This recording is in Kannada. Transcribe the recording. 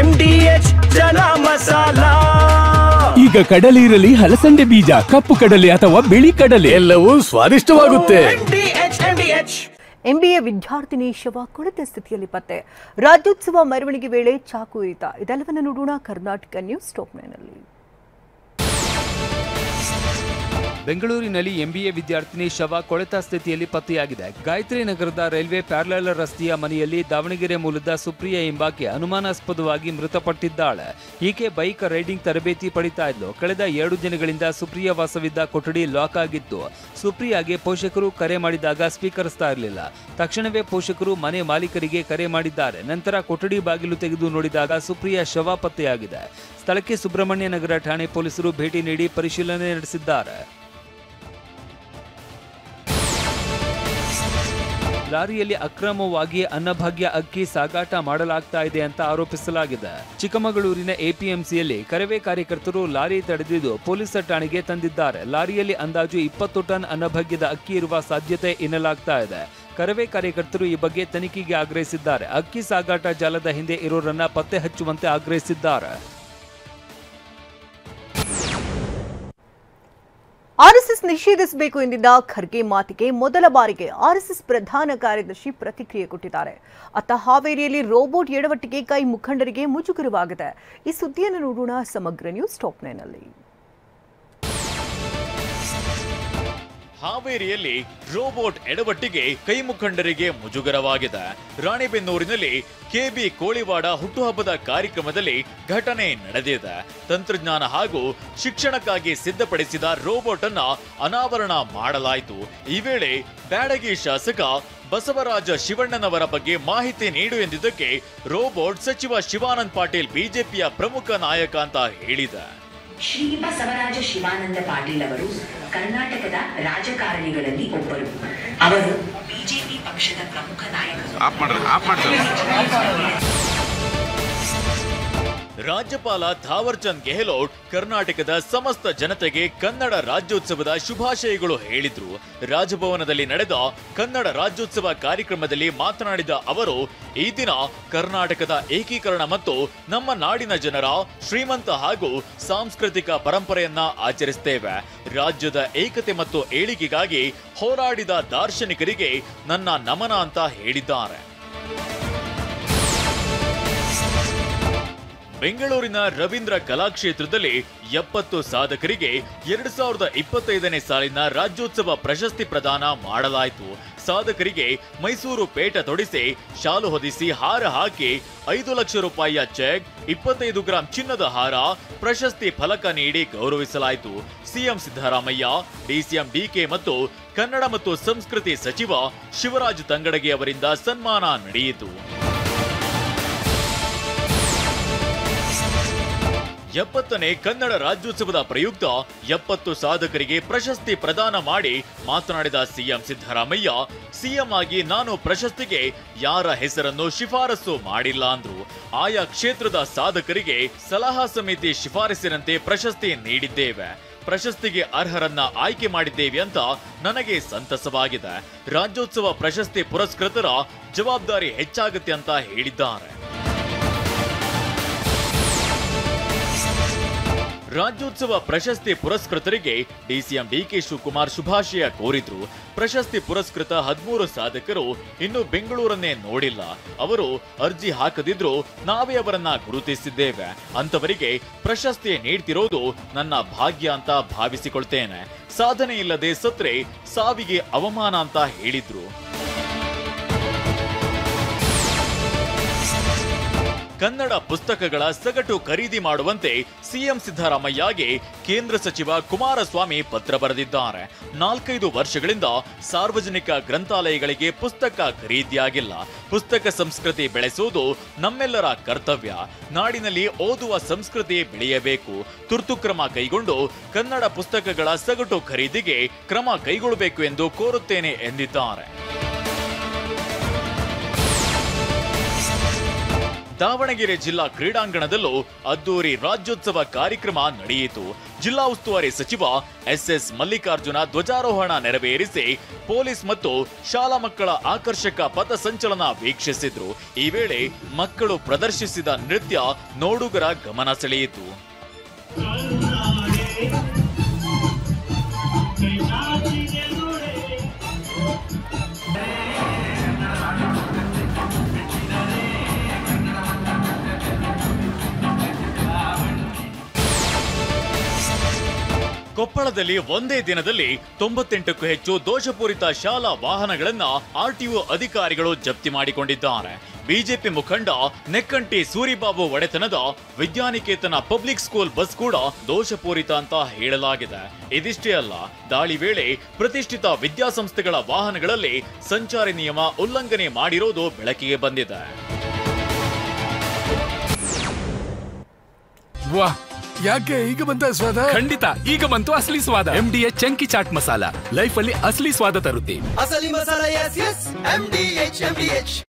MDH ಚನಾ ಮಸಾಲಾ. ಈಗ ಕಡಲೆ ಇರಲಿ, ಹಲಸಂಡೆ ಬೀಜ, ಕಪ್ಪು ಕಡಲೆ ಅಥವಾ ಬಿಳಿ ಕಡಲೆ, ಎಲ್ಲವೂ ಸ್ವಾದಿಷ್ಟವಾಗುತ್ತೆ. MBA ವಿದ್ಯಾರ್ಥಿನಿ ಶವ ಕೊಳೆತ ಸ್ಥಿತಿಯಲ್ಲಿ ಪತ್ತೆ. ರಾಜ್ಯೋತ್ಸವ ಮೆರವಣಿಗೆ ವೇಳೆ ಚಾಕು ಇರಿತ. ಇದೆಲ್ಲವನ್ನು ನೋಡೋಣ ಕರ್ನಾಟಕ ನ್ಯೂಸ್ ಟಾಪ್ 9 ನಲ್ಲಿ. ಬೆಂಗಳೂರಿನಲ್ಲಿ MBA ವಿದ್ಯಾರ್ಥಿನಿ ಶವ ಕೊಳೆತ ಸ್ಥಿತಿಯಲ್ಲಿ ಪತ್ತೆಯಾಗಿದೆ. ಗಾಯತ್ರಿ ನಗರದ ರೈಲ್ವೆ ಪ್ಯಾರಲಲ್ ರಸ್ತೆಯ ಮನೆಯಲ್ಲಿ ದಾವಣಗೆರೆ ಮೂಲದ ಸುಪ್ರಿಯಾ ಎಂಬಾಕೆ ಅನುಮಾನಾಸ್ಪದವಾಗಿ ಮೃತಪಟ್ಟಿದ್ದಾಳೆ. ಈಕೆ ಬೈಕ್ ರೈಡಿಂಗ್ ತರಬೇತಿ ಪಡಿತಾ ಇದ್ಲು. ಕಳೆದ 2 ದಿನಗಳಿಂದ ಸುಪ್ರಿಯಾ ವಾಸವಿದ್ದ ಕೊಠಡಿ ಲಾಕ್ ಆಗಿತ್ತು. ಸುಪ್ರಿಯಾಗೆ ಪೋಷಕರು ಕರೆ ಮಾಡಿದಾಗ ಸ್ವೀಕರಿಸ್ತಾ ಇರಲಿಲ್ಲ. ತಕ್ಷಣವೇ ಪೋಷಕರು ಮನೆ ಮಾಲೀಕರಿಗೆ ಕರೆ ಮಾಡಿದ್ದಾರೆ. ನಂತರ ಕೊಠಡಿ ಬಾಗಿಲು ತೆಗೆದು ನೋಡಿದಾಗ ಸುಪ್ರಿಯಾ ಶವ ಪತ್ತೆಯಾಗಿದೆ. ಸ್ಥಳಕ್ಕೆ ಸುಬ್ರಹ್ಮಣ್ಯ ನಗರ ಠಾಣೆ ಪೊಲೀಸರು ಭೇಟಿ ನೀಡಿ ಪರಿಶೀಲನೆ ನಡೆಸಿದ್ದಾರೆ. ಲಾರಿಯಲ್ಲಿ ಅಕ್ರಮವಾಗಿ ಅನ್ನಭಾಗ್ಯ ಅಕ್ಕಿ ಸಾಗಾಟ ಮಾಡಲಾಗ್ತಾ ಇದೆ ಅಂತ ಆರೋಪಿಸಲಾಗಿದೆ. ಚಿಕ್ಕಮಗಳೂರಿನ APMCಯಲ್ಲಿ ಕರವೇ ಕಾರ್ಯಕರ್ತರು ಲಾರಿ ತಡೆದಿದ್ದು ಪೊಲೀಸರ ಠಾಣೆಗೆ ತಂದಿದ್ದಾರೆ. ಲಾರಿಯಲ್ಲಿ ಅಂದಾಜು 20 ಟನ್ ಅನ್ನಭಾಗ್ಯದ ಅಕ್ಕಿ ಇರುವ ಸಾಧ್ಯತೆ ಎನ್ನಲಾಗ್ತಾ ಇದೆ. ಕರವೇ ಕಾರ್ಯಕರ್ತರು ಈ ಬಗ್ಗೆ ತನಿಖೆಗೆ ಆಗ್ರಹಿಸಿದ್ದಾರೆ. ಅಕ್ಕಿ ಸಾಗಾಟ ಜಾಲದ ಹಿಂದೆ ಇರೋರನ್ನ ಪತ್ತೆ ಹಚ್ಚುವಂತೆ ಆಗ್ರಹಿಸಿದ್ದಾರೆ. ಆರ್ಎಸ್ಎಸ್ ನಿಷೇಧಿಸಬೇಕು ಎಂದಿದ್ದ ಖರ್ಗೆ ಮಾತಿಗೆ ಮೊದಲ ಬಾರಿಗೆ ಆರ್ಎಸ್ಎಸ್ ಪ್ರಧಾನ ಕಾರ್ಯದರ್ಶಿ ಪ್ರತಿಕ್ರಿಯೆ ಕೊಟ್ಟಿದ್ದಾರೆ. ಅತ್ತ ಹಾವೇರಿಯಲ್ಲಿ ರೋಬೋಟ್ ಎಡವಟ್ಟಿಗೆ ಕೈ ಮುಖಂಡರಿಗೆ ಮುಜುಗರವಾಗಿದೆ. ಈ ಸುದ್ದಿಯನ್ನು ನೋಡೋಣ ಸಮಗ್ರ ನ್ಯೂಸ್ ಟಾಪ್ 9 ನಲ್ಲಿ. ಹಾವೇರಿಯಲ್ಲಿ ರೋಬೋಟ್ ಎಡವಟ್ಟಿಗೆ ಕೈ ಮುಖಂಡರಿಗೆ ಮುಜುಗರವಾಗಿದೆ. ರಾಣೆಬೆನ್ನೂರಿನಲ್ಲಿ KB ಕೋಳಿವಾಡ ಹುಟ್ಟುಹಬ್ಬದ ಕಾರ್ಯಕ್ರಮದಲ್ಲಿ ಘಟನೆ ನಡೆದಿದೆ. ತಂತ್ರಜ್ಞಾನ ಹಾಗೂ ಶಿಕ್ಷಣಕ್ಕಾಗಿ ಸಿದ್ಧಪಡಿಸಿದ ರೋಬೋಟ್ ಅನ್ನ ಅನಾವರಣ ಮಾಡಲಾಯಿತು. ಈ ವೇಳೆ ಬ್ಯಾಡಗಿ ಶಾಸಕ ಬಸವರಾಜ ಶಿವಣ್ಣನವರ ಬಗ್ಗೆ ಮಾಹಿತಿ ನೀಡು ಎಂದಿದ್ದಕ್ಕೆ ರೋಬೋಟ್ ಸಚಿವ ಶಿವಾನಂದ ಪಾಟೀಲ್ ಬಿಜೆಪಿಯ ಪ್ರಮುಖ ನಾಯಕ ಅಂತ ಹೇಳಿದೆ. ಶ್ರೀ ಬಸವರಾಜ ಶಿವಾನಂದ ಪಾಟೀಲ್ ಅವರು ಕರ್ನಾಟಕದ ರಾಜಕಾರಣಿಗಳಲ್ಲಿ ಒಬ್ಬರು. ಅವರು ಬಿಜೆಪಿ ಪಕ್ಷದ ಪ್ರಮುಖ ನಾಯಕರು. ರಾಜ್ಯಪಾಲ ಥಾವರ್ ಚಂದ್ ಗೆಹ್ಲೋಟ್ ಕರ್ನಾಟಕದ ಸಮಸ್ತ ಜನತೆಗೆ ಕನ್ನಡ ರಾಜ್ಯೋತ್ಸವದ ಶುಭಾಶಯಗಳು ಹೇಳಿದ್ರು. ರಾಜಭವನದಲ್ಲಿ ನಡೆದ ಕನ್ನಡ ರಾಜ್ಯೋತ್ಸವ ಕಾರ್ಯಕ್ರಮದಲ್ಲಿ ಮಾತನಾಡಿದ ಅವರು, ಈ ದಿನ ಕರ್ನಾಟಕದ ಏಕೀಕರಣ ಮತ್ತು ನಮ್ಮ ನಾಡಿನ ಜನರ ಶ್ರೀಮಂತ ಹಾಗೂ ಸಾಂಸ್ಕೃತಿಕ ಪರಂಪರೆಯನ್ನ ಆಚರಿಸುತ್ತೇವೆ. ರಾಜ್ಯದ ಏಕತೆ ಮತ್ತು ಏಳಿಗೆಗಾಗಿ ಹೋರಾಡಿದ ದಾರ್ಶನಿಕರಿಗೆ ನನ್ನ ನಮನ ಅಂತ ಹೇಳಿದ್ದಾರೆ. ಬೆಂಗಳೂರಿನ ರವೀಂದ್ರ ಕಲಾಕ್ಷೇತ್ರದಲ್ಲಿ 70 ಸಾಧಕರಿಗೆ 2025ನೇ ಸಾಲಿನ ರಾಜ್ಯೋತ್ಸವ ಪ್ರಶಸ್ತಿ ಪ್ರದಾನ ಮಾಡಲಾಯಿತು. ಸಾಧಕರಿಗೆ ಮೈಸೂರು ಪೇಟ ತೊಡಿಸಿ, ಶಾಲು ಹೊದಿಸಿ, ಹಾರ ಹಾಕಿ 5 ಲಕ್ಷ ರೂಪಾಯಿಯ ಚೆಕ್, 25 ಗ್ರಾಂ ಚಿನ್ನದ ಹಾರ, ಪ್ರಶಸ್ತಿ ಫಲಕ ನೀಡಿ ಗೌರವಿಸಲಾಯಿತು. ಸಿಎಂ ಸಿದ್ದರಾಮಯ್ಯ, DCM DK ಮತ್ತು ಕನ್ನಡ ಮತ್ತು ಸಂಸ್ಕೃತಿ ಸಚಿವ ಶಿವರಾಜ್ ತಂಗಡಗಿ ಅವರಿಂದ ಸನ್ಮಾನ ನಡೆಯಿತು. 70ನೇ ಕನ್ನಡ ರಾಜ್ಯೋತ್ಸವದ ಪ್ರಯುಕ್ತ 70 ಸಾಧಕರಿಗೆ ಪ್ರಶಸ್ತಿ ಪ್ರದಾನ ಮಾಡಿ ಮಾತನಾಡಿದ ಸಿಎಂ ಸಿದ್ದರಾಮಯ್ಯ, ಸಿಎಂ ಆಗಿ ನಾನು ಪ್ರಶಸ್ತಿಗೆ ಯಾರ ಹೆಸರನ್ನು ಶಿಫಾರಸು ಮಾಡಿಲ್ಲ ಅಂದ್ರು. ಆಯಾ ಕ್ಷೇತ್ರದ ಸಾಧಕರಿಗೆ ಸಲಹಾ ಸಮಿತಿ ಶಿಫಾರಸಿನಂತೆ ಪ್ರಶಸ್ತಿ ನೀಡಿದ್ದೇವೆ. ಪ್ರಶಸ್ತಿಗೆ ಅರ್ಹರನ್ನ ಆಯ್ಕೆ ಮಾಡಿದ್ದೇವೆ ಅಂತ ನನಗೆ ಸಂತಸವಾಗಿದೆ. ರಾಜ್ಯೋತ್ಸವ ಪ್ರಶಸ್ತಿ ಪುರಸ್ಕೃತರ ಜವಾಬ್ದಾರಿ ಹೆಚ್ಚಾಗುತ್ತೆ ಅಂತ ಹೇಳಿದ್ದಾರೆ. ರಾಜ್ಯೋತ್ಸವ ಪ್ರಶಸ್ತಿ ಪುರಸ್ಕೃತರಿಗೆ DCM DK ಶಿವಕುಮಾರ್ ಶುಭಾಶಯ ಕೋರಿದ್ರು. ಪ್ರಶಸ್ತಿ ಪುರಸ್ಕೃತ 13 ಸಾಧಕರು ಇನ್ನು ಬೆಂಗಳೂರನ್ನೇ ನೋಡಿಲ್ಲ. ಅವರು ಅರ್ಜಿ ಹಾಕದಿದ್ರು ನಾವೇ ಅವರನ್ನ ಗುರುತಿಸಿದ್ದೇವೆ. ಅಂತವರಿಗೆ ಪ್ರಶಸ್ತಿ ನೀಡ್ತಿರೋದು ನನ್ನ ಭಾಗ್ಯ ಅಂತ ಭಾವಿಸಿಕೊಳ್ತೇನೆ. ಸಾಧನೆ ಇಲ್ಲದೆ ಸತ್ರೆ ಸಾವಿಗೆ ಅವಮಾನ ಅಂತ ಹೇಳಿದ್ರು. ಕನ್ನಡ ಪುಸ್ತಕಗಳ ಸಗಟು ಖರೀದಿ ಮಾಡುವಂತೆ ಸಿಎಂ ಸಿದ್ದರಾಮಯ್ಯಗೆ ಕೇಂದ್ರ ಸಚಿವ ಕುಮಾರಸ್ವಾಮಿ ಪತ್ರ ಬರೆದಿದ್ದಾರೆ. 4-5 ವರ್ಷಗಳಿಂದ ಸಾರ್ವಜನಿಕ ಗ್ರಂಥಾಲಯಗಳಿಗೆ ಪುಸ್ತಕ ಖರೀದಿಯಾಗಿಲ್ಲ. ಪುಸ್ತಕ ಸಂಸ್ಕೃತಿ ಬೆಳೆಸುವುದು ನಮ್ಮೆಲ್ಲರ ಕರ್ತವ್ಯ. ನಾಡಿನಲ್ಲಿ ಓದುವ ಸಂಸ್ಕೃತಿ ಬೆಳೆಯಬೇಕು. ತುರ್ತು ಕ್ರಮ ಕೈಗೊಂಡು ಕನ್ನಡ ಪುಸ್ತಕಗಳ ಸಗಟು ಖರೀದಿಗೆ ಕ್ರಮ ಕೈಗೊಳ್ಳಬೇಕು ಎಂದು ಕೋರುತ್ತೇನೆ ಎಂದಿದ್ದಾರೆ. ದಾವಣಗೆರೆ ಜಿಲ್ಲಾ ಕ್ರೀಡಾಂಗಣದಲ್ಲೂ ಅದ್ದೂರಿ ರಾಜ್ಯೋತ್ಸವ ಕಾರ್ಯಕ್ರಮ ನಡೆಯಿತು. ಜಿಲ್ಲಾ ಉಸ್ತುವಾರಿ ಸಚಿವ ಎಸ್ ಮಲ್ಲಿಕಾರ್ಜುನ ಧ್ವಜಾರೋಹಣ ನೆರವೇರಿಸಿ ಪೊಲೀಸ್ ಮತ್ತು ಶಾಲಾ ಮಕ್ಕಳ ಆಕರ್ಷಕ ಪಥಸಂಚಲನ ವೀಕ್ಷಿಸಿದ್ರು. ಈ ವೇಳೆ ಮಕ್ಕಳು ಪ್ರದರ್ಶಿಸಿದ ನೃತ್ಯ ನೋಡುಗರ ಗಮನ ಸೆಳೆಯಿತು. ಕೊಪ್ಪಳದಲ್ಲಿ ಒಂದೇ ದಿನದಲ್ಲಿ 98ಕ್ಕೂ ಹೆಚ್ಚು ದೋಷಪೂರಿತ ಶಾಲಾ ವಾಹನಗಳನ್ನ ಆರ್ಟಿಒ ಅಧಿಕಾರಿಗಳು ಜಪ್ತಿ ಮಾಡಿಕೊಂಡಿದ್ದಾರೆ. ಬಿಜೆಪಿ ಮುಖಂಡ ನೆಕ್ಕಂಟಿ ಸೂರಿಬಾಬು ಒಡೆತನದ ವಿದ್ಯಾನಿಕೇತನ ಪಬ್ಲಿಕ್ ಸ್ಕೂಲ್ ಬಸ್ ಕೂಡ ದೋಷಪೂರಿತ ಅಂತ ಹೇಳಲಾಗಿದೆ. ಇದಿಷ್ಟೇ ಅಲ್ಲ, ದಾಳಿ ವೇಳೆ ಪ್ರತಿಷ್ಠಿತ ವಿದ್ಯಾಸಂಸ್ಥೆಗಳ ವಾಹನಗಳಲ್ಲಿ ಸಂಚಾರಿ ನಿಯಮ ಉಲ್ಲಂಘನೆ ಮಾಡಿರೋದು ಬೆಳಕಿಗೆ ಬಂದಿದೆ. ಯಾಕೆ ಈಗ ಬಂತ ಸ್ವಾದ? ಖಂಡಿತ ಈಗ ಬಂತು ಅಸಲಿ ಸ್ವಾದ. MDH chunky chaat masala life ಅಲ್ಲಿ ಅಸಲಿ ಸ್ವಾದ ತರುತ್ತೆ. ಅಸಲಿ ಮಸಾಲ, ಎಸ್ ಎಸ್ MDH.